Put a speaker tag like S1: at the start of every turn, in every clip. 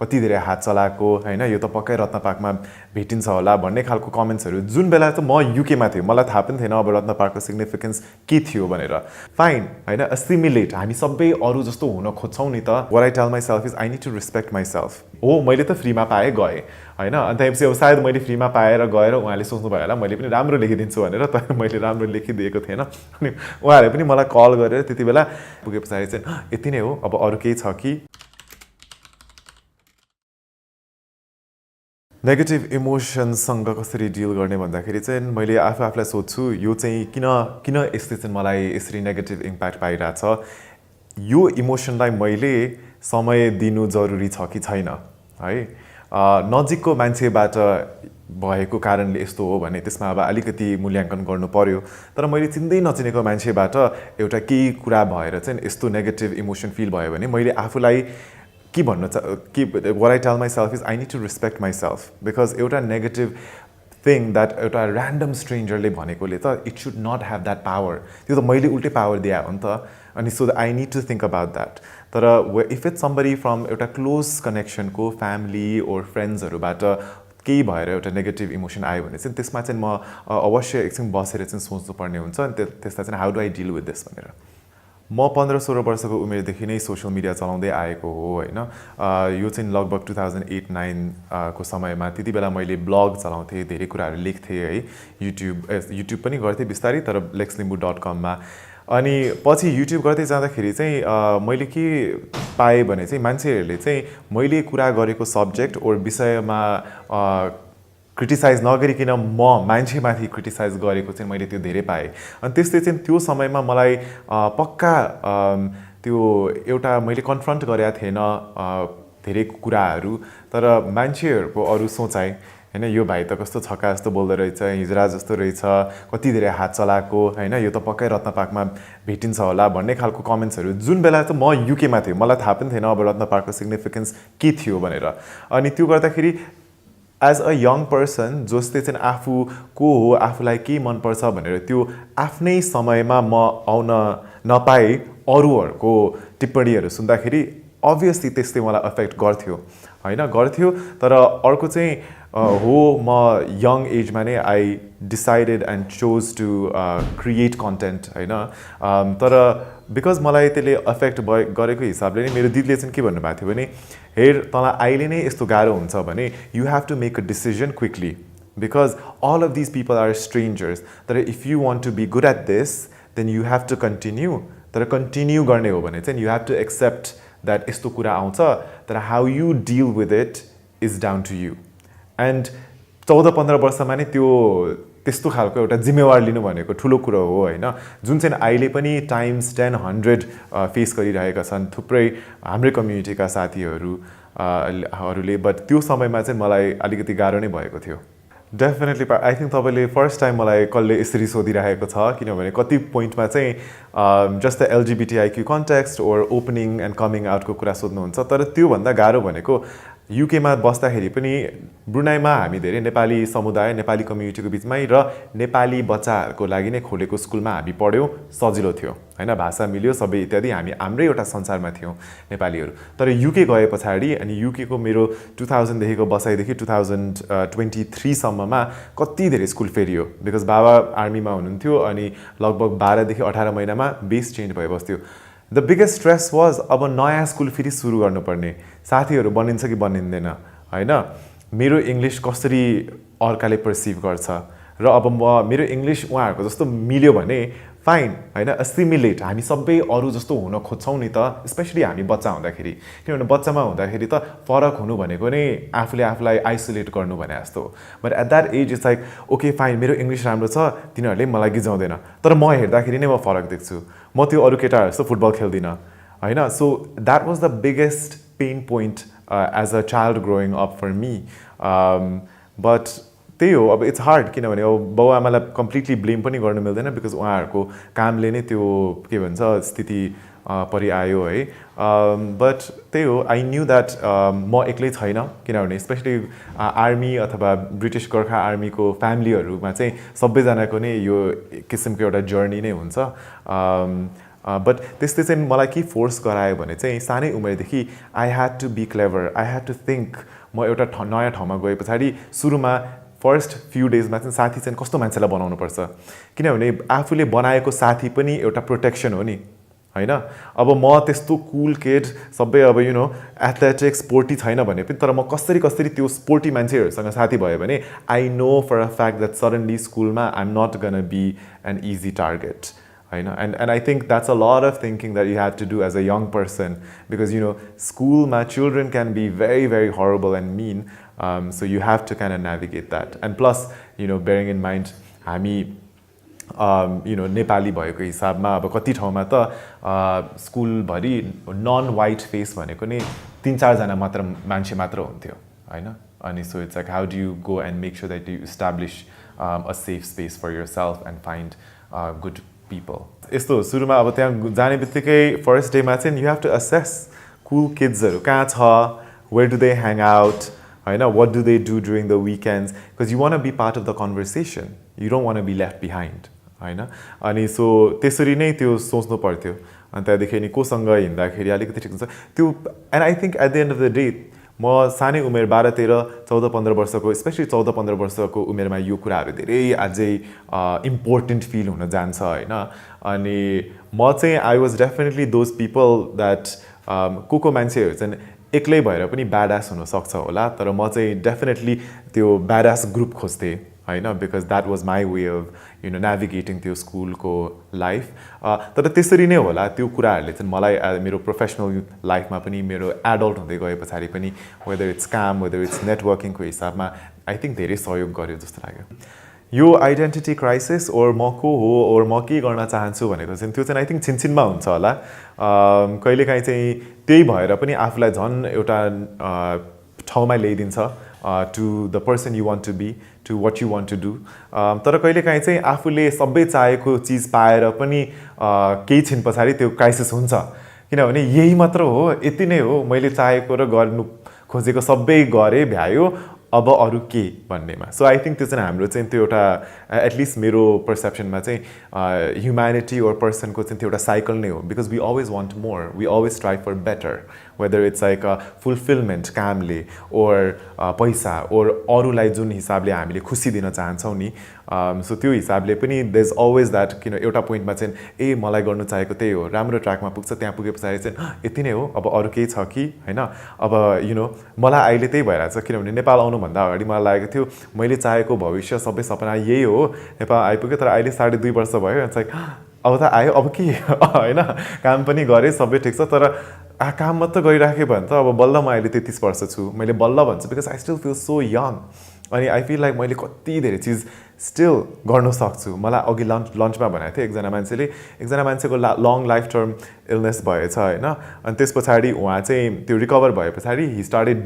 S1: कति धेरै हात चलाएको हैन यो त पक्कै रत्नपार्कमा भेटिन्छ होला भन्ने खालको कमेन्ट्सहरू जुन बेला त म युकेमा थिएँ मलाई थाहा पनि थिएन अब रत्नपार्कको सिग्निफिकेन्स के थियो भनेर फाइन हैन एसिमिलेट हामी सबै अरू जस्तो हुन खोज्छौँ नि त what I tell myself is I need to respect myself हो मैले त फ्रीमा पाएँ गएँ हैन अनि त्यसपछि अब सायद मैले फ्रीमा पाएर गएर उहाँले सोच्नुभयो होला मैले पनि राम्रो लेखिदिन्छु भनेर तर मैले राम्रो लेखिदिएको थिएन अनि उहाँहरूले पनि मलाई कल गरेर त्यति बेला पुगे पछाडि चाहिँ यति नै हो अब अरू केही छ कि नेगेटिभ इमोसन्ससँग कसरी डिल गर्ने भन्दाखेरि चाहिँ मैले आफूलाई सोध्छु यो चाहिँ किन यसले चाहिँ मलाई यसरी नेगेटिभ इम्प्याक्ट पाइरहेछ यो इमोसनलाई मैले समय दिनु जरुरी छ कि छैन है नजिकको मान्छेबाट भएको कारणले यस्तो हो भने त्यसमा अब अलिकति मूल्याङ्कन गर्नु पर्यो तर मैले चिन्दै नचिनेको मान्छेबाट एउटा केही कुरा भएर चाहिँ यस्तो नेगेटिभ इमोसन फिल भयो भने मैले आफूलाई के भन्न कि what I tell myself is I need to respect myself because एउटा नेगेटिभ थिङ द्याट एउटा ऱ्यान्डम स्ट्रेन्जरले भनेकोले त it should not have that power त्यो त मैले उल्टै पावर दिए हो नि त अनि so I need to think about that तर इफ इट्स समबडी फ्रम एउटा क्लोज कनेक्सनको फ्यामिली ओर फ्रेन्ड्सहरूबाट केही भएर एउटा नेगेटिभ इमोसन आयो भने चाहिँ त्यसमा चाहिँ म अवश्य एकछिन बसेर चाहिँ सोच्नुपर्ने हुन्छ अनि त्यसलाई चाहिँ how do I deal with this भनेर म 15-16 वर्षको उमेरदेखि नै सोसियल मिडिया चलाउँदै आएको हो होइन यो चाहिँ लगभग 2008-9 को समयमा त्यति बेला मैले ब्लग चलाउँथेँ धेरै कुराहरू लेख्थेँ है युट्युब पनि गर्थेँ बिस्तारै तर lexlimbu.com मा अनि पछि युट्युब गर्दै जाँदाखेरि चाहिँ मैले के पाएँ भने चाहिँ मान्छेहरूले चाहिँ मैले कुरा गरेको सब्जेक्ट ओर विषयमा क्रिटिसाइज नगरिकन म मान्छेमाथि क्रिटिसाइज गरेको चाहिँ मैले त्यो धेरै पाएँ अनि त्यसले चाहिँ त्यो समयमा मलाई पक्का त्यो एउटा मैले कन्फ्रन्ट गरेका थिएन धेरै कुराहरू तर मान्छेहरूको अरू सोचाइ हैन यो भाइ त कस्तो छक्का जस्तो बोल्दो रहेछ हिजरा जस्तो रहेछ कति धेरै हात चलाएको हैन यो त पक्कै रत्नपार्कमा भेटिन्छ होला भन्ने खालको कमेन्ट्सहरू जुन बेला त म युकेमा थिएँ मलाई थाहा पनि थिएन अब रत्नपार्कको सिग्निफिकेन्स के थियो भनेर अनि त्यो गर्दाखेरि एज अ यङ पर्सन जसले चाहिँ आफू को हो आफूलाई के मनपर्छ भनेर त्यो आफ्नै समयमा म आउन नपाए अरूहरूको टिप्पणीहरू सुन्दाखेरि अभियसली त्यसले मलाई अफेक्ट गर्थ्यो हैन गर्थ्यो तर अर्को चाहिँ हो म यङ एजमा नै I decided and chose to create content हैन तर बिकज मलाई त्यसले अफेक्ट गरेको हिसाबले नै मेरो दिदीले चाहिँ के भन्नुभएको थियो भने हेर तँलाई अहिले नै यस्तो गाह्रो हुन्छ भने you have to make a decision quickly because all of these people are strangers तर if you want to be good at this then you have to continue तर कन्टिन्यू गर्ने हो भने चाहिँ you have to accept that यस्तो कुरा आउँछ तर how you deal with it is down to you and 14-15 वर्षमा नै त्यो त्यस्तो खालको एउटा जिम्मेवार लिनु भनेको ठुलो कुरो हो हैन जुन चाहिँ अहिले पनि टाइम्स 10-100 फेस गरिरहेका छन् थुप्रै हाम्रै कम्युनिटीका साथीहरूले बट त्यो समयमा चाहिँ मलाई अलिकति गाह्रो नै भएको थियो डेफिनेटली आई थिङ्क तपाईँले फर्स्ट टाइम मलाई कसले यसरी सोधिरहेको छ किनभने कति पोइन्टमा चाहिँ just the LGBTIQ context or opening and coming आउटको कुरा सोध्नुहुन्छ तर त्योभन्दा गाह्रो भनेको युकेमा बस्दाखेरि पनि ब्रुनाईमा हामी धेरै नेपाली समुदाय नेपाली कम्युनिटीको बिचमै र नेपाली बच्चाहरूको लागि नै खोलेको स्कुलमा हामी पढ्यौँ सजिलो थियो हैन भाषा मिल्यो सबै इत्यादि हामी हाम्रै एउटा संसारमा थियौँ नेपालीहरू तर युके गए पछाडि अनि युकेको मेरो 2000 देखिको बसाइदेखि 2023 सम्ममा कति धेरै स्कुल फेरियो बिकज बाबा आर्मीमा हुनुहुन्थ्यो अनि लगभग 12 देखि 18 महिनामा बेस चेन्ज भइबस्थ्यो द बिगेस्ट स्ट्रेस वाज अब नयाँ स्कुल फेरि सुरु गर्नुपर्ने साथीहरू बनिन्छ कि बनिँदैन हैन मेरो इङ्ग्लिस कसरी अर्काले पर्सिभ गर्छ र अब मेरो इङ्ग्लिस उहाँहरूको जस्तो मिल्यो भने फाइन हैन एसिमिलेट हामी सबै अरू जस्तो हुन खोज्छौँ नि त स्पेसली हामी बच्चा हुँदाखेरि किनभने बच्चामा हुँदाखेरि त फरक हुनु भनेको नै आफूले आफूलाई आइसोलेट गर्नु भने जस्तो but at that age it's like okay fine मेरो इङ्ग्लिस राम्रो छ तिनीहरूले मलाई गिजाउँदैन तर म हेर्दाखेरि नै म फरक देख्छु म त्यो अरू केटाहरू जस्तो फुटबल खेल्दिनँ हैन so that was the biggest pain point as a child growing up for me but त्यही हो अब इट्स हार्ड किनभने अब बाउ आमालाई कम्प्लिटली ब्लेम पनि गर्नु मिल्दैन बिकज उहाँहरूको कामले नै त्यो के भन्छ स्थिति परिआयो है बट त्यही हो आई न्यू द्याट म एक्लै छैन किनभने स्पेसली आर्मी अथवा ब्रिटिस गोर्खा आर्मीको फ्यामिलीहरूमा चाहिँ सबैजनाको नै यो किसिमको एउटा जर्नी नै हुन्छ बट त्यस्तै चाहिँ मलाई के फोर्स गरायो भने चाहिँ सानै उमेरदेखि I had to be clever, I had to think. म एउटा नयाँ ठाउँमा गए पछाडि सुरुमा फर्स्ट फ्यु डेजमा चाहिँ साथी चाहिँ कस्तो मान्छेलाई बनाउनुपर्छ, किनभने आफूले बनाएको साथी पनि एउटा प्रोटेक्सन हो नि होइन। अब म त्यस्तो कुल किड सबै अब यु नो एथलेटिक स्पोर्टी छैन भने पनि तर म कसरी त्यो स्पोर्टी मान्छेहरूसँग साथी भयो भने I know for a fact that suddenly स्कुलमा I am not gonna be an easy target होइन। And I think that's a lot of thinking that you have to do as a young person because you know स्कुलमा children can be very very horrible and mean, so you have to can navigate that. And plus you know bearing in mind हामी you know Nepali भएको हिसाबमा अब कति ठाउँमा त स्कुलभरि non white face भनेको नै 3-4 मात्र मान्छे मात्र हुन्थ्यो होइन। अनि so it's like how do you go and make sure that you establish a safe space for yourself and find good people. यस्तो सुरुमा अब त्यहाँ जाने बित्तिकै फर्स्ट डेमा चाहिँ you have to assess cool किड्सहरू कहाँ छ, where do they hang out होइन, what do they do during the weekends, because you want be part of the conversation, you don't want be left behind होइन। अनि so त्यसरी नै त्यो सोच्नु पर्थ्यो। अनि त्यहाँदेखि अनि कोसँग हिँड्दाखेरि अलिकति ठिक हुन्छ त्यो। And I think at the end of the day म सानै उमेर 12, 13, 14, 15 वर्षको स्पेसली 14, 15 वर्षको उमेरमा यो कुराहरू धेरै अझै इम्पोर्टेन्ट फिल हुन जान्छ होइन। अनि म चाहिँ I was definitely those people that को मान्छेहरू चाहिँ एक्लै भएर पनि ब्याडास हुनसक्छ होला, तर म चाहिँ डेफिनेटली त्यो ब्याडास ग्रुप खोज्थेँ होइन, because that was my way of you know नेभिगेटिङ त्यो स्कुलको लाइफ। तर त्यसरी नै होला त्यो कुराहरूले चाहिँ मलाई मेरो प्रोफेसनल लाइफमा पनि मेरो एडल्ट हुँदै गए पछाडि पनि वेदर इट्स काम वेदर इट्स नेटवर्किङको हिसाबमा आई थिङ्क धेरै सहयोग गर्यो जस्तो लाग्यो। यो आइडेन्टिटी क्राइसिस ओर म को हो ओर म के गर्न चाहन्छु भनेको चाहिँ त्यो चाहिँ आई थिङ्क छिनछिनमा हुन्छ होला। कहिलेकाहीँ चाहिँ त्यही भएर पनि आफूलाई झन् एउटा ठाउँमा ल्याइदिन्छ to the person you want to be, to what you want to do. तर कहिलेकाहीँ चाहिँ आफूले सबै चाहेको चिज पाएर पनि केही छिन पछाडि त्यो क्राइसिस हुन्छ, किनभने यही मात्र हो, यति नै हो, मैले चाहेको र गर्नु खोजेको सबै गरेँ भ्यायो, अब अरू के भन्नेमा। सो आई थिङ्क त्यो चाहिँ हाम्रो चाहिँ त्यो एउटा एटलिस्ट मेरो पर्सेप्सनमा चाहिँ ह्युम्यानिटी ओर पर्सनको चाहिँ त्यो एउटा साइकल नै हो, because we always want more, we always try for better, whether it's like fulfilment कामले ओर पैसा ओर अरूलाई जुन हिसाबले हामीले खुसी दिन चाहन्छौँ नि। सो त्यो हिसाबले पनि देयर इज अलवेज द्याट किन एउटा पोइन्टमा चाहिँ ए मलाई गर्नु चाहेको त्यही हो, राम्रो ट्र्याकमा पुग्छ, त्यहाँ पुगे पछाडि चाहिँ यति नै हो, अब अरू केही छ कि होइन। अब यु नो मलाई अहिले त्यही भइरहेको छ, किनभने नेपाल आउनुभन्दा अगाडि मलाई लागेको थियो मैले चाहेको भविष्य सबै सपना यही हो, नेपाल आइपुग्यो, तर अहिले 2.5 वर्ष भयो, इट्स लाइक अब त आयो, अब के होइन, काम पनि गरेँ सबै ठिक छ, तर काम मात्र गरिराखेँ भने त अब बल्ल म अहिले 33 वर्ष छु, मैले बल्ल भन्छु because I still feel so young. अनि आई फिल लाइक मैले कति धेरै चिज स्टिल गर्न सक्छु। मलाई अघि लन्चमा भनेको थियो एकजना मान्छेको लङ लाइफ टर्म इलनेस भएछ होइन, अनि त्यस पछाडि उहाँ चाहिँ त्यो रिकभर भए पछाडि हि स्टार्टेड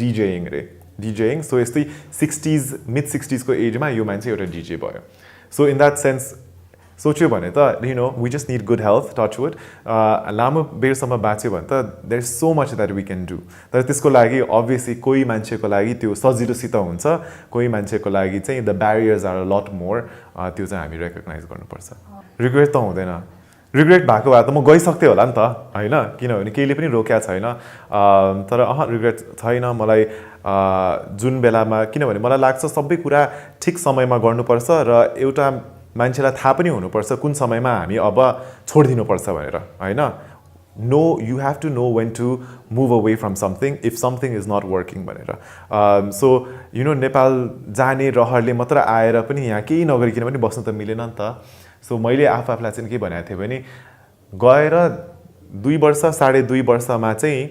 S1: डिजेइङ। सो यस्तै 60s मिड 60s को एजमा यो मान्छे एउटा डिजे भयो। सो इन द्याट सेन्स सोच्यो भने त you know we just need good health, touchwood, लामो बेरसम्म बाँच्यो भने त there is so much that we can do. तर त्यसको लागि अभियसली कोही मान्छेको लागि त्यो सजिलोसित हुन्छ, कोही मान्छेको लागि चाहिँ the barriers are a lot more, त्यो चाहिँ हामी रेकग्नाइज गर्नुपर्छ। रिग्रेट त हुँदैन, रिग्रेट भएको भए त म गइसक्थेँ होला नि त होइन, किनभने केहीले पनि रोक्या छैन। तर रिग्रेट छैन मलाई जुन बेलामा, किनभने मलाई लाग्छ सबै कुरा ठिक समयमा गर्नुपर्छ र एउटा मान्छेलाई थाहा पनि हुनुपर्छ कुन समयमा हामी अब छोडिदिनुपर्छ भनेर होइन। No you have to know when to move away from something if something is not working भनेर। सो यु नो नेपाल जाने रहरले मात्र आएर पनि यहाँ केही नगरिकन पनि बस्नु त मिलेन नि त। सो मैले आफूलाई चाहिँ के भनेको थिएँ भने गएर 2 वर्ष 2.5 वर्षमा चाहिँ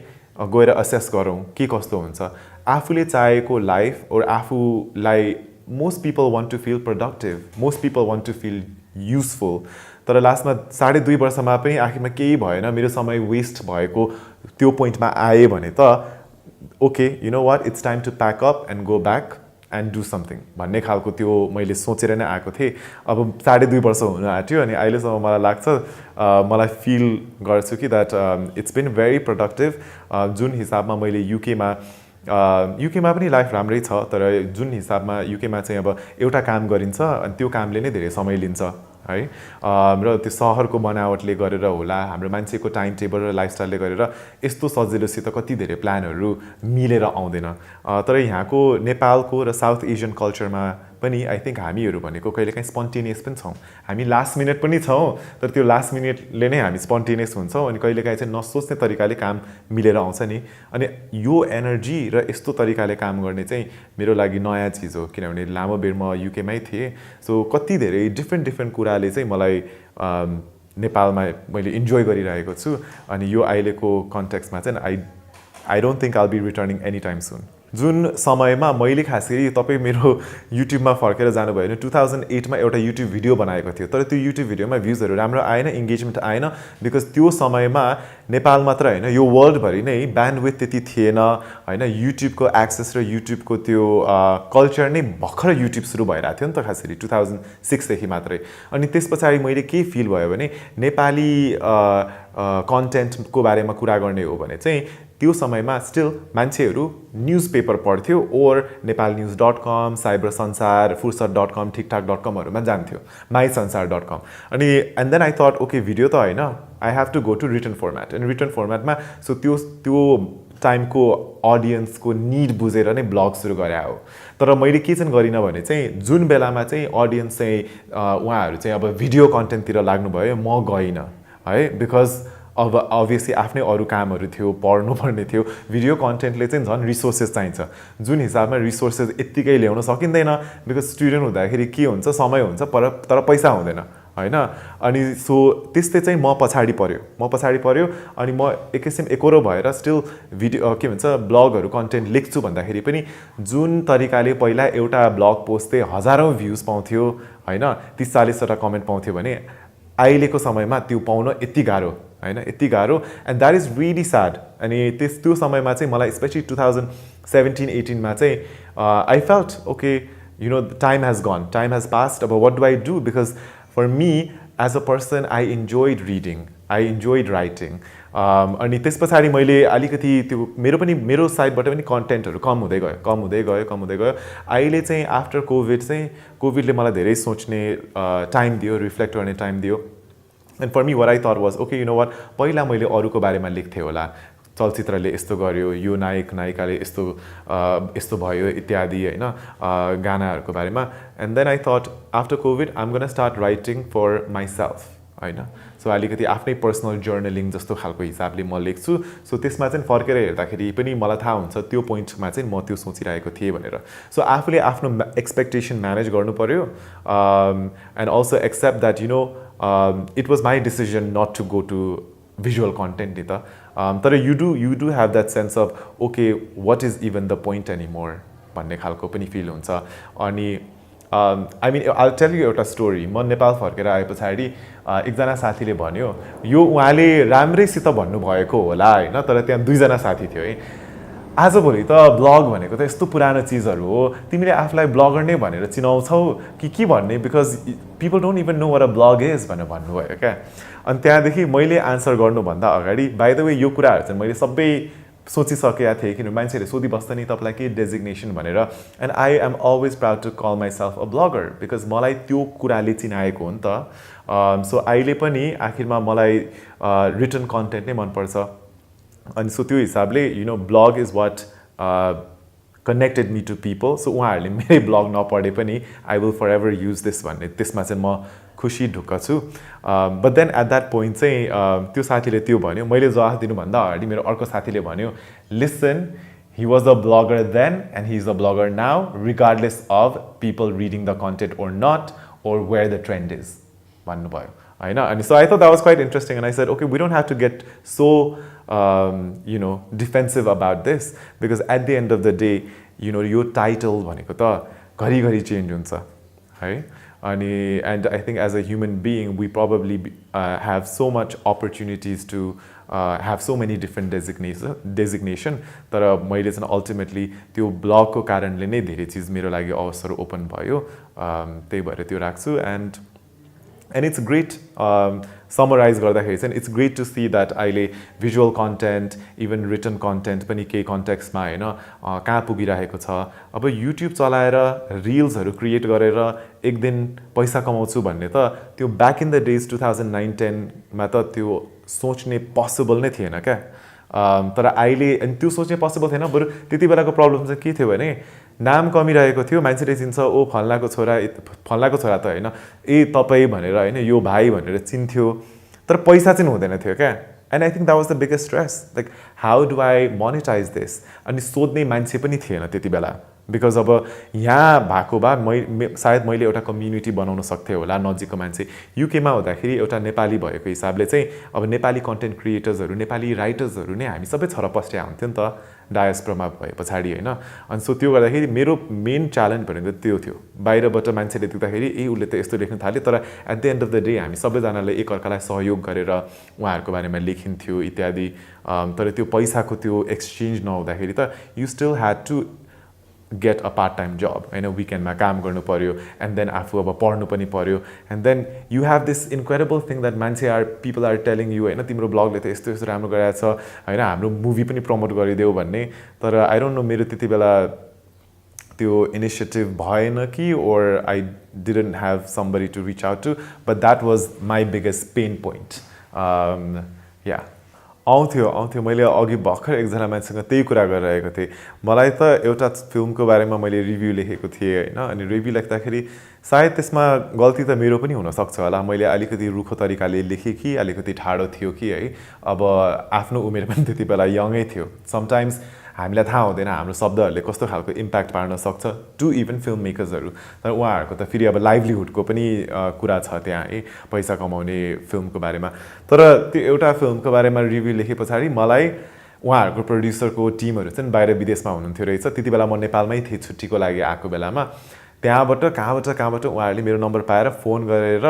S1: गएर असेस गरौँ के कस्तो हुन्छ, आफूले चाहेको लाइफ और आफूलाई most people want to feel productive, most people want to feel useful, तर लास्टमा 2.5 वर्षमा पनि आखिरमा केही भएन, मेरो समय वेस्ट भएको त्यो पोइन्टमा आए भने त okay you know what it's time to pack up and go back and do something भन्ने खालको त्यो मैले सोचेर नै आएको थिएँ। अब 2.5 वर्ष हुन आँट्यो अनि अहिलेसम्म मलाई लाग्छ मलाई फिल गर्छु कि that it's been very productive. जुन हिसाबमा मैले युकेमा पनि लाइफ राम्रै छ, तर जुन हिसाबमा युकेमा चाहिँ अब एउटा काम गरिन्छ अनि त्यो कामले नै धेरै समय लिन्छ है र त्यो सहरको बनावटले गरेर होला हाम्रो मान्छेको टाइम टेबल र लाइफस्टाइलले गरेर यस्तो सजिलोसित कति धेरै प्लानहरू मिलेर आउँदैन तर यहाँको नेपालको र साउथ एसियन कल्चरमा पनि आई थिङ्क हामीहरू भनेको कहिलेकाहीँ स्पन्टेनियस पनि छौँ हामी लास्ट मिनट पनि छौँ तर त्यो लास्ट मिनटले नै हामी स्पन्टेनियस हुन्छौँ अनि कहिलेकाहीँ चाहिँ नसोच्ने तरिकाले काम मिलेर आउँछ नि अनि यो एनर्जी र यस्तो तरिकाले काम गर्ने चाहिँ मेरो लागि नयाँ चिज हो किनभने लामो बेर म युकेमै थिएँ सो कति धेरै डिफ्रेन्ट कुराले चाहिँ मलाई नेपालमा मैले इन्जोय गरिरहेको छु अनि यो अहिलेको कन्टेक्स्टमा चाहिँ I don't think I'll be returning any time soon जुन समयमा मैले खास गरी तपाईँ मेरो युट्युबमा फर्केर जानुभयो भने 2008मा एउटा युट्युब भिडियो बनाएको थियो तर त्यो युट्युब भिडियोमा भ्युजहरू राम्रो आएन इङ्गेजमेन्ट आएन बिकज त्यो समयमा नेपाल मात्र होइन यो वर्ल्डभरि नै ब्यान्डविथ त्यति थिएन होइन युट्युबको एक्सेस र युट्युबको त्यो कल्चर नै भर्खर युट्युब सुरु भइरहेको थियो नि त खास गरी 2006देखि मात्रै अनि त्यस पछाडि मैले के फिल भयो भने नेपाली कन्टेन्टको बारेमा कुरा गर्ने हो भने चाहिँ त्यो समयमा स्टिल मान्छेहरू न्युज पेपर पढ्थ्यो ओर नेपालन्युज.com साइबर संसार फुर्सद.com ठिकठाक.comहरूमा जान्थ्यो माइसंसार.com अनि and then I thought okay video त होइन I have to go to written format अनि रिटन फर्मेटमा सो त्यो टाइमको अडियन्सको निड बुझेर नै ब्लग सुरु गरे हो तर मैले के चाहिँ गरिनँ भने चाहिँ जुन बेलामा चाहिँ अडियन्स चाहिँ उहाँहरू चाहिँ अब भिडियो कन्टेन्टतिर लाग्नुभयो म गइनँ है बिकज अब अभियसली आफ्नै अरू कामहरू थियो पढ्नुपर्ने थियो भिडियो कन्टेन्टले चाहिँ झन् रिसोर्सेस चाहिन्छ जुन हिसाबमा रिसोर्सेस यत्तिकै ल्याउन सकिँदैन बिकज स्टुडेन्ट हुँदाखेरि के हुन्छ समय हुन्छ तर पैसा हुँदैन होइन अनि सो त्यस्तै चाहिँ म पछाडि पऱ्यो अनि म एक किसिम एकरो भएर स्टिल भिडियो के भन्छ ब्लगहरू कन्टेन्ट लेख्छु भन्दाखेरि पनि जुन तरिकाले पहिला एउटा ब्लग पोस्ट चाहिँ हजारौँ भ्युज पाउँथ्यो होइन 30-40वटा कमेन्ट पाउँथ्यो भने अहिलेको समयमा त्यो पाउन यति गाह्रो होइन यति गाह्रो and that is really sad अनि त्यो समयमा चाहिँ मलाई स्पेसली 2017-18मा चाहिँ I felt okay you know time has passed अब what do I do because for me as a person I enjoyed reading I enjoyed writing अनि त्यस पछाडि मैले अलिकति त्यो मेरो साइडबाट पनि कन्टेन्टहरू कम हुँदै गयो अहिले चाहिँ आफ्टर कोभिडले मलाई धेरै सोच्ने टाइम दियो रिफ्लेक्ट गर्ने टाइम दियो and for me what I thought was okay you know what पहिला मैले अरूको बारेमा लेख्थेँ होला चलचित्रले यस्तो गर्यो यो नायिकाले यस्तो भयो इत्यादि होइन गानाहरूको बारेमा and then I thought after COVID I am gonna start writing for myself होइन सो अलिकति आफ्नै पर्सनल जर्नलिङ जस्तो खालको हिसाबले म लेख्छु सो त्यसमा चाहिँ फर्केर हेर्दाखेरि पनि मलाई थाहा हुन्छ त्यो पोइन्टमा चाहिँ म त्यो सोचिरहेको थिएँ भनेर सो आफूले आफ्नो एक्सपेक्टेसन म्यानेज गर्नु पऱ्यो and also accept that you know it was my decision not to go to visual content नि त तर you do have that sense of okay what is even the point anymore भन्ने खालको पनि feel हुन्छ अनि I mean I tell you एउटा story म नेपाल फर्केर आए पछाडि एकजना साथीले भन्यो यो उहाँले राम्रैसित भन्नुभएको होला होइन तर त्यहाँ 2जना साथी थियो है आजभोलि त ब्लग भनेको त यस्तो पुरानो चिजहरू हो तिमीले आफूलाई ब्लगर नै भनेर चिनाउँछौ कि भन्ने because people don't even know what a blog is भनेर भन्नुभयो क्या अनि त्यहाँदेखि मैले आन्सर गर्नुभन्दा अगाडि बाइ द वे यो कुराहरू चाहिँ मैले सबै सोचिसकेका थिएँ किनभने मान्छेहरूले सोधिबस्छ नि तपाईँलाई के डेजिग्नेसन भनेर and I am always proud to call myself a blogger because मलाई त्यो कुराले चिनाएको हो नि त सो अहिले पनि आखिरमा मलाई रिटन कन्टेन्ट नै मनपर्छ अनि सो त्यो हिसाबले you know blog is what connected me to people so उहाँहरूले मेरै ब्लग नपढे पनि I will forever use this भन्ने त्यसमा चाहिँ म खुसी ढुक्क छु but then at that point चाहिँ त्यो साथीले त्यो भन्यो मैले जवाफ दिनुभन्दा अगाडि मेरो अर्को साथीले भन्यो listen he was a blogger then and he's a blogger now regardless of people reading the content or not or where the trend is भन्नुभयो होइन अनि so I thought that was quite interesting and I said okay we don't have to get so you know defensive about this because at the end of the day you know यो title भनेको त घरिघरि change हुन्छ है अनि and I think as a human being we probably have so much opportunities to have so many different designation तर मैले चाहिँ अल्टिमेटली त्यो ब्लगको कारणले नै धेरै चिज मेरो लागि अवसर ओपन भयो त्यही भएर त्यो राख्छु एन्ड इट्स ग्रेट समराइज गर्दाखेरि चाहिँ it's great to see that अहिले visual content even written content पनि केही कन्टेक्स्टमा होइन कहाँ पुगिरहेको छ। अब युट्युब चलाएर रिल्सहरू क्रिएट गरेर एक दिन पैसा कमाउँछु भन्ने त त्यो ब्याक इन द डेज 2009-10मा त त्यो सोच्ने पोसिबल नै थिएन क्या। तर अहिले अनि त्यो सोच्ने पोसिबल थिएन। बरु त्यति बेलाको प्रब्लम चाहिँ के थियो भने नाम कमिरहेको थियो, मान्छेले चिन्छ ओ फल्नाको छोरा त होइन, ए तपाईँ भनेर होइन, यो भाइ भनेर चिन्थ्यो, तर पैसा चाहिँ हुँदैन थियो क्या। And I think that was the biggest stress, like how do I monetize this. अनि सोध्ने मान्छे पनि थिएन त्यति बेला, बिकज अब यहाँ भएको भए सायद मैले एउटा कम्युनिटी बनाउन सक्थेँ होला नजिकको मान्छे। युकेमा हुँदाखेरि एउटा नेपाली भएको हिसाबले चाहिँ अब नेपाली कन्टेन्ट क्रिएटर्सहरू, नेपाली राइटर्सहरू नै हामी सबै छरपस्टिया हुन्थ्यो नि त डायस्पोरामा भए पछाडि होइन। अनि सो त्यो गर्दाखेरि मेरो मेन च्यालेन्ज भनेको त्यो थियो। बाहिरबाट मान्छेले देख्दाखेरि ए उसले त यस्तो लेख्न थाल्यो, तर at the end of the day हामी सबैजनाले एकअर्कालाई सहयोग गरेर उहाँहरूको बारेमा लेखिन्थ्यो इत्यादि। तर त्यो पैसाको त्यो एक्सचेन्ज नहुँदाखेरि त you still had to get a part time जब होइन, विकेन्डमा काम गर्नु पऱ्यो, एन्ड देन आफू अब पढ्नु पनि पऱ्यो, and then you have this incredible thing that people are telling you होइन, तिम्रो ब्लगले त यस्तो यस्तो राम्रो गराएको छ होइन, हाम्रो मुभी पनि प्रमोट गरिदेऊ भन्ने। तर आई डोन्ट नो मेरो त्यति बेला त्यो इनिसिएटिभ भएन कि or I didn't have somebody to reach out to, but that was my biggest pain point. या आउँथ्यो मैले अघि भर्खर एकजना मान्छेसँग त्यही कुरा गरिरहेको थिएँ। मलाई त एउटा फिल्मको बारेमा मैले रिभ्यू लेखेको थिएँ होइन, अनि रिभ्यू लेख्दाखेरि सायद त्यसमा गल्ती त मेरो पनि हुनसक्छ होला, मैले अलिकति रुखो तरिकाले लेखेँ कि अलिकति ठाडो थियो कि है। अब आफ्नो उमेर पनि त्यति बेला यङै थियो। समटाइम्स हामीलाई थाहा हुँदैन हाम्रो शब्दहरूले कस्तो खालको इम्प्याक्ट पार्न सक्छ टु इभन फिल्म मेकर्सहरू। तर उहाँहरूको त फेरि अब लाइभलीहुडको पनि कुरा छ त्यहाँ है, पैसा कमाउने फिल्मको बारेमा। तर त्यो एउटा फिल्मको बारेमा रिभ्यू लेखे पछाडि मलाई उहाँहरूको प्रड्युसरको टिमहरू चाहिँ बाहिर विदेशमा हुनुहुन्थ्यो रहेछ। त्यति बेला म नेपालमै थिएँ छुट्टीको लागि आएको बेलामा। त्यहाँबाट कहाँबाट उहाँहरूले मेरो नम्बर पाएर फोन गरेर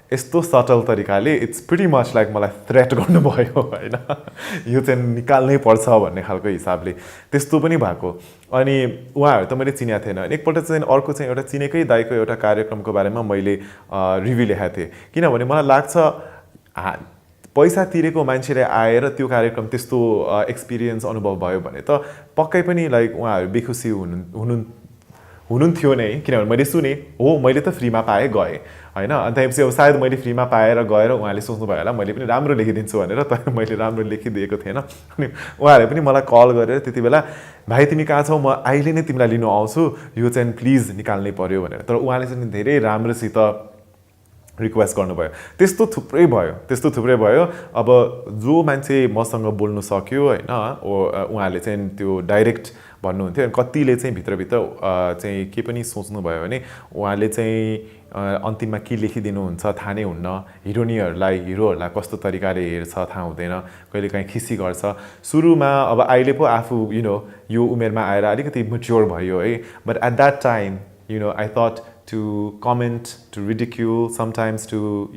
S1: यस्तो सटल तरिकाले इट्स प्रिटी मच लाइक मलाई थ्रेट गर्नुभयो होइन, यो चाहिँ निकाल्नै पर्छ भन्ने खालको हिसाबले त्यस्तो पनि भएको। अनि उहाँहरू त मैले चिनेको थिएन। एकपल्ट चाहिँ अर्को चाहिँ एउटा चिनेकै दाइको एउटा कार्यक्रमको बारेमा मैले रिभ्यू लेखाएको थिएँ, किनभने मलाई लाग्छ पैसा तिरेको मान्छेले आएर त्यो कार्यक्रम त्यस्तो एक्सपिरियन्स अनुभव भयो भने त पक्कै पनि लाइक उहाँहरू बेखुसी हुनुहुन्थ्यो नै, किनभने मैले सुने हो मैले त फ्रीमा पाएँ गएँ होइन। अनि त्यसपछि अब सायद मैले फ्रीमा पाएर गएर उहाँले सोच्नुभयो होला मैले पनि राम्रो लेखिदिन्छु भनेर, तर मैले राम्रो लेखिदिएको थिएन। अनि उहाँहरूले पनि मलाई कल गरेर त्यति बेला भाइ तिमी कहाँ छौ, म अहिले नै तिमीलाई लिनु आउँछु, यो चाहिँ प्लिज निकाल्नै पर्यो भनेर। तर उहाँले चाहिँ धेरै राम्रोसित रिक्वेस्ट गर्नुभयो। त्यस्तो थुप्रै भयो। अब जो मान्छे मसँग बोल्नु सक्यो होइन, उहाँले चाहिँ त्यो डाइरेक्ट भन्नुहुन्थ्यो। अनि कतिले चाहिँ भित्रभित्र चाहिँ के पनि सोच्नुभयो भने उहाँले चाहिँ अन्तिममा के लेखिदिनुहुन्छ थाहा नै हुन्न, हिरोहरूलाई कस्तो तरिकाले हेर्छ थाहा हुँदैन, कहिलेकाहीँ खिसी गर्छ। सुरुमा अब अहिले पो आफू यो उमेरमा आएर अलिकति मेच्योर भयो है, but at that time I thought to comment, to ridicule, sometimes to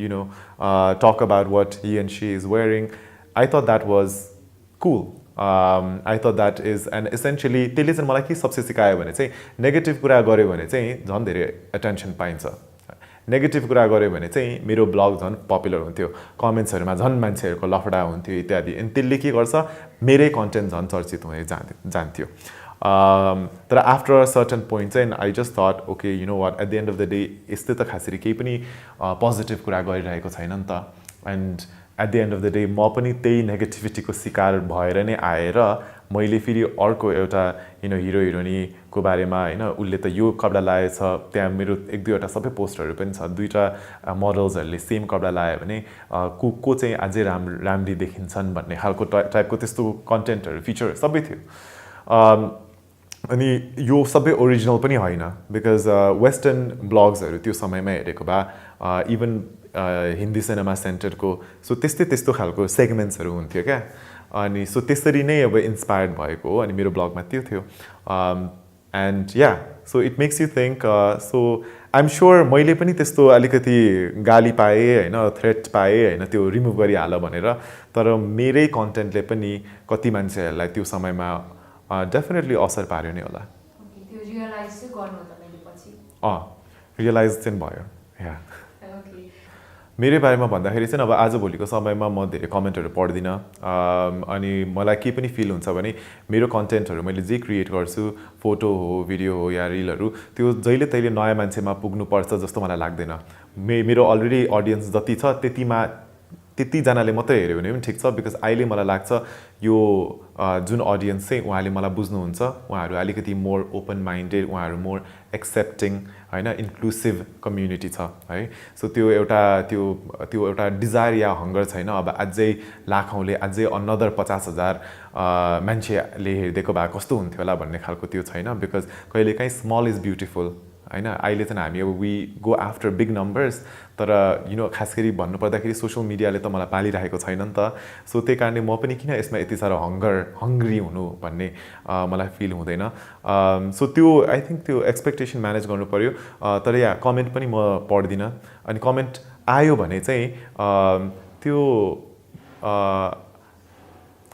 S1: talk about what he and she is wearing. I thought that was cool. I thought that is, and essentially त्यसले चाहिँ मलाई के सबसे सिकायो भने चाहिँ negative कुरा गर्यो भने चाहिँ झन् धेरै एटेन्सन पाइन्छ, नेगेटिभ कुरा गर्यो भने चाहिँ मेरो ब्लग झन् पपुलर हुन्थ्यो, कमेन्ट्सहरूमा झन् मान्छेहरूको लफडा हुन्थ्यो इत्यादि। अनि त्यसले के गर्छ मेरै कन्टेन्ट झन् चर्चित हुँदै जान्थ्यो। तर आफ्टर अ सर्टन पोइन्ट चाहिँ I just thought okay you know what, at the end of the day यस्तै त खासरी केही पनि पोजिटिभ कुरा गरिरहेको छैन नि त। And at the end of the day म पनि त्यही नेगेटिभिटीको शिकार भएर नै आएर मैले फेरि अर्को एउटा हिरो हिरोइनीको बारेमा होइन, उसले त यो कपडा लगाएछ, त्यहाँ मेरो एक दुईवटा सबै पोस्टहरू पनि छ, दुईवटा मोडल्सहरूले सेम कपडा लगायो भने को चाहिँ अझै राम्री देखिन्छन् भन्ने खालको टाइपको त्यस्तो कन्टेन्टहरू फिचरहरू सबै थियो। अनि यो सबै ओरिजिनल पनि होइन, बिकज वेस्टर्न ब्लग्सहरू त्यो समयमा हेरेको भए इभन हिन्दी सिनेमा सेन्टरको सो त्यस्तो खालको सेगमेन्ट्सहरू हुन्थ्यो क्या। अनि सो त्यसरी नै अब इन्सपायर्ड भएको हो, अनि मेरो ब्लगमा त्यो थियो। And yeah so it makes you think, so I'm sure मैले पनि त्यस्तो अलिकति गाली पाएँ होइन, थ्रेट पाएँ होइन, त्यो रिमुभ गरिहाल भनेर, तर मेरै कन्टेन्टले पनि कति मान्छेहरूलाई त्यो समयमा डेफिनेटली असर पार्यो नै होला। रियलाइज चाहिँ भयो या। मेरो बारेमा भन्दाखेरि चाहिँ अब आजभोलिको समयमा म धेरै कमेन्टहरू पढ्दिनँ अनि मलाई के पनि फिल हुन्छ भने मेरो कन्टेन्टहरू मैले जे क्रिएट गर्छु फोटो हो भिडियो हो या रिलहरू त्यो जहिले तहिले नयाँ मान्छेमा पुग्नुपर्छ जस्तो मलाई लाग्दैन मेरो अलरेडी अडियन्स जति छ त्यतिजनाले मात्रै हेऱ्यो भने पनि ठिक छ बिकज अहिले मलाई लाग्छ यो जुन अडियन्स चाहिँ उहाँले मलाई बुझ्नुहुन्छ उहाँहरू अलिकति मोर ओपन माइन्डेड उहाँहरू मोर एक्सेप्टिङ होइन इन्क्लुसिभ कम्युनिटी छ है सो त्यो एउटा डिजायर या हङ्गर छैन अब अझै लाखौँले अझै अनदर 50,000 मान्छेले हेरिदिएको भए कस्तो हुन्थ्यो होला भन्ने खालको त्यो छैन बिकज कहिलेकाहीँ स्मल इज ब्युटिफुल होइन अहिले चाहिँ हामी अब we go after big numbers तर खास गरी भन्नुपर्दाखेरि सोसियल मिडियाले त मलाई पालिरहेको छैन नि त सो त्यही कारणले म पनि किन यसमा यति साह्रो हङ्ग्री हुनु भन्ने मलाई फिल हुँदैन सो त्यो आई थिङ्क त्यो एक्सपेक्टेसन म्यानेज गर्नु पऱ्यो तर या कमेन्ट पनि म पढ्दिनँ अनि कमेन्ट आयो भने चाहिँ त्यो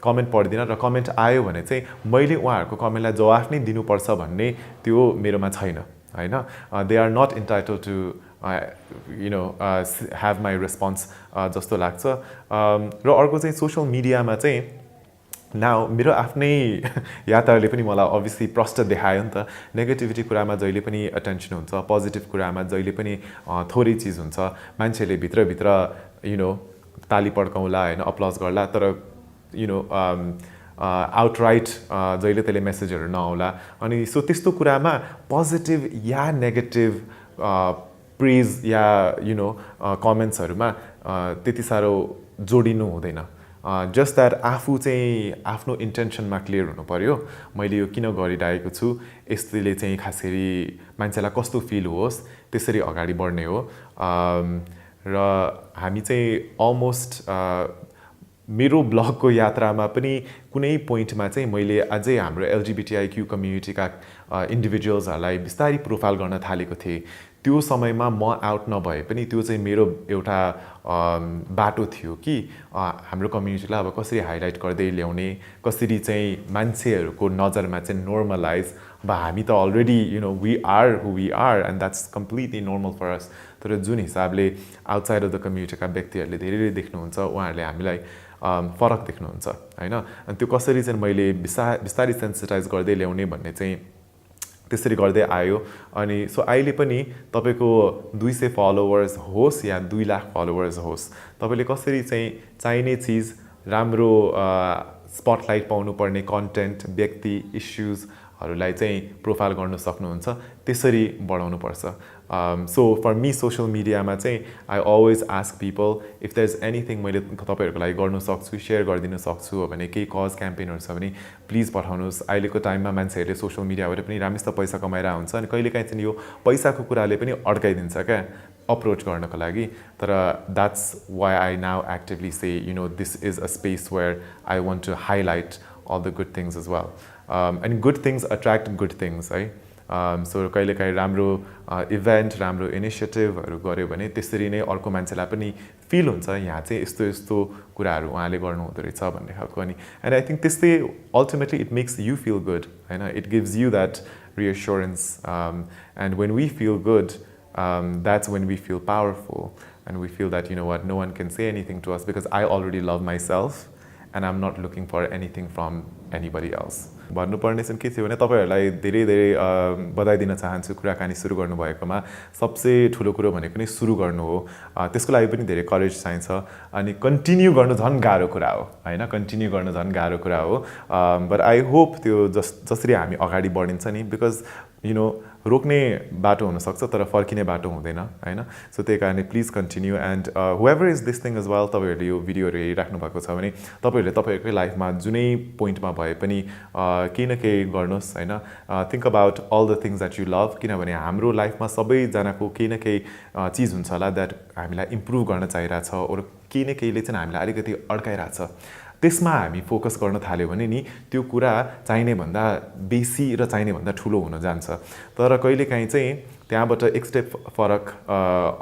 S1: कमेन्ट पढ्दिनँ र कमेन्ट आयो भने चाहिँ मैले उहाँहरूको कमेन्टलाई जवाफ नै दिनुपर्छ भन्ने त्यो मेरोमा छैन होइन they are not entitled to have my response जस्तो लाग्छ र अर्को चाहिँ सोसियल मिडियामा चाहिँ नाउ मेरो आफ्नै यात्राले पनि मलाई अभियसली प्रष्ट देखायो नि त नेगेटिभिटी कुरामा जहिले पनि अटेन्सन हुन्छ पोजिटिभ कुरामा जहिले पनि थोरै चिज हुन्छ मान्छेले भित्रभित्र ताली पड्काउँला होइन अप्लज गर्ला तर आउटराइट जहिले तहिले मेसेजहरू नआउला अनि सो त्यस्तो कुरामा पोजिटिभ या नेगेटिभ प्रेज या कमेन्ट्सहरूमा त्यति साह्रो जोडिनु हुँदैन जस्ट द्याट आफू चाहिँ आफ्नो इन्टेन्सनमा क्लियर हुनु पऱ्यो मैले यो किन गरिरहेको छु यसले चाहिँ खास गरी मान्छेलाई कस्तो फिल होस् त्यसरी अगाडि बढ्ने हो र हामी चाहिँ अलमोस्ट मेरो ब्लगको यात्रामा पनि कुनै पोइन्टमा चाहिँ मैले अझै हाम्रो एलजिबिटिआइक्यू कम्युनिटीका इन्डिभिजुअल्सहरूलाई बिस्तारै प्रोफाइल गर्न थालेको थिएँ त्यो समयमा म आउट नभए पनि त्यो चाहिँ मेरो एउटा बाटो थियो कि हाम्रो कम्युनिटीलाई अब कसरी हाइलाइट गर्दै ल्याउने कसरी चाहिँ मान्छेहरूको नजरमा चाहिँ नर्मलाइज हामी त already we are who we are and that's completely normal for us तर जुन हिसाबले आउटसाइड अफ द कम्युनिटीका व्यक्तिहरूले धेरै देख्नुहुन्छ उहाँहरूले हामीलाई फरक देख्नुहुन्छ होइन अनि त्यो कसरी चाहिँ मैले बिस्तारै सेन्सिटाइज गर्दै ल्याउने भन्ने चाहिँ त्यसरी गर्दै आयो अनि सो अहिले पनि तपाईँको 200 फलोवर्स होस् या 2 लाख फलोवर्स होस् तपाईँले कसरी चाहिँ चाहिने चिज राम्रो स्पटलाइट पाउनुपर्ने कन्टेन्ट व्यक्ति इस्युजहरूलाई चाहिँ प्रोफाइल गर्न सक्नुहुन्छ त्यसरी बढाउनुपर्छ सो फर मी सोसियल मिडियामा चाहिँ I always ask people if there is anything मैले तपाईँहरूको लागि गर्नु सक्छु सेयर गरिदिन सक्छु भने केही कज क्याम्पेनहरू छ भने प्लिज पठाउनुहोस् अहिलेको टाइममा मान्छेहरूले सोसियल मिडियाबाट पनि राम्रोसित पैसा कमाइरहेको हुन्छ अनि कहिलेकाहीँ चाहिँ यो पैसाको कुराले पनि अड्काइदिन्छ क्या अप्रोच गर्नको लागि तर that's why I now actively say this is a space where I want to highlight all the good things as well and good things attract good things है सो कहिलेकाहीँ राम्रो इभेन्ट राम्रो इनिसिएटिभहरू गऱ्यो भने त्यसरी नै अर्को मान्छेलाई पनि फिल हुन्छ यहाँ चाहिँ यस्तो यस्तो कुराहरू उहाँले गर्नु हुँदो रहेछ भन्ने खालको अनि एन्ड आई थिङ्क त्यस्तै ultimately it makes you feel good होइन it gives you that reassurance and when we feel good that's when we feel powerful and we feel that what no one can say anything to us because I already love myself and I'm not looking for anything from anybody else. भन्नुपर्ने चाहिँ के थियो भने तपाईँहरूलाई धेरै धेरै बधाई दिन चाहन्छु कुराकानी सुरु गर्नुभएकोमा सबसे ठुलो कुरो भनेको नै सुरु गर्नु हो त्यसको लागि पनि धेरै करेज चाहिन्छ अनि कन्टिन्यू गर्नु झन् गाह्रो कुरा हो होइन कन्टिन्यू गर्नु झन् गाह्रो कुरा हो बट आई होप त्यो जसरी हामी अगाडि बढिन्छ नि बिकज रोक्ने बाटो हुनसक्छ तर फर्किने बाटो हुँदैन होइन सो त्यही कारणले please continue and whoever is this thing as well तपाईँहरूले यो भिडियोहरू हेरिराख्नु भएको छ भने तपाईँहरूले तपाईँहरूकै लाइफमा जुनै पोइन्टमा भए पनि केही न केही गर्नुहोस् होइन think about all the things that you love किनभने हाम्रो लाइफमा सबैजनाको केही न केही चिज हुन्छ होला द्याट हामीलाई इम्प्रुभ गर्न चाहिरहेछ अरू केही न केहीले चाहिँ हामीलाई अलिकति अड्काइरहेछ त्यसमा हामी फोकस गर्न थाल्यो भने नि त्यो कुरा चाहिने भन्दा बेसी र चाहिने भन्दा ठुलो हुन जान्छ तर कहिलेकाहीँ चाहिँ त्यहाँबाट एक स्टेप फरक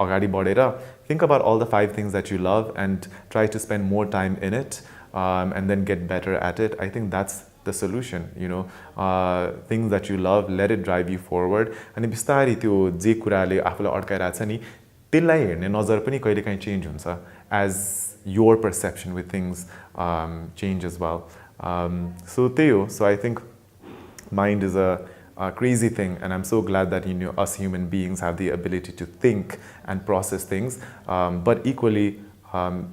S1: अगाडि बढेर think about all the 5 things that you love and try to spend more time in it and then get better at it I think that's the solution things that you love let it drive you forward अनि बिस्तारै त्यो जे कुराले आफूलाई अड्काइरहेछ नि त्यसलाई हेर्ने नजर पनि कहिलेकाहीँ चेन्ज हुन्छ as your perception with things change as well so त्यही हो so I think mind is a crazy thing, and I'm so glad that us human beings have the ability to think and process things. But equally,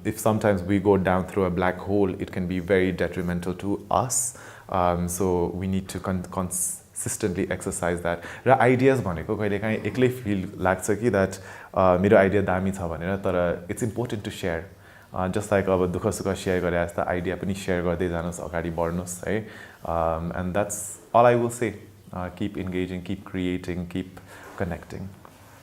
S1: if sometimes we go down through a black hole, it can be very detrimental to us. So we need to consistently exercise that. र ideas भनेको कहिलेकाहीँ एक्लै feel लाग्छ कि that मेरो idea दामी छ भनेर, तर it's important to share. Just like अब दुःख सुख सेयर गरे जस्तो आइडिया पनि सेयर गर्दै जानुहोस् अगाडि बढ्नुहोस् है and that's all I will say. Keep engaging, keep creating, keep connecting.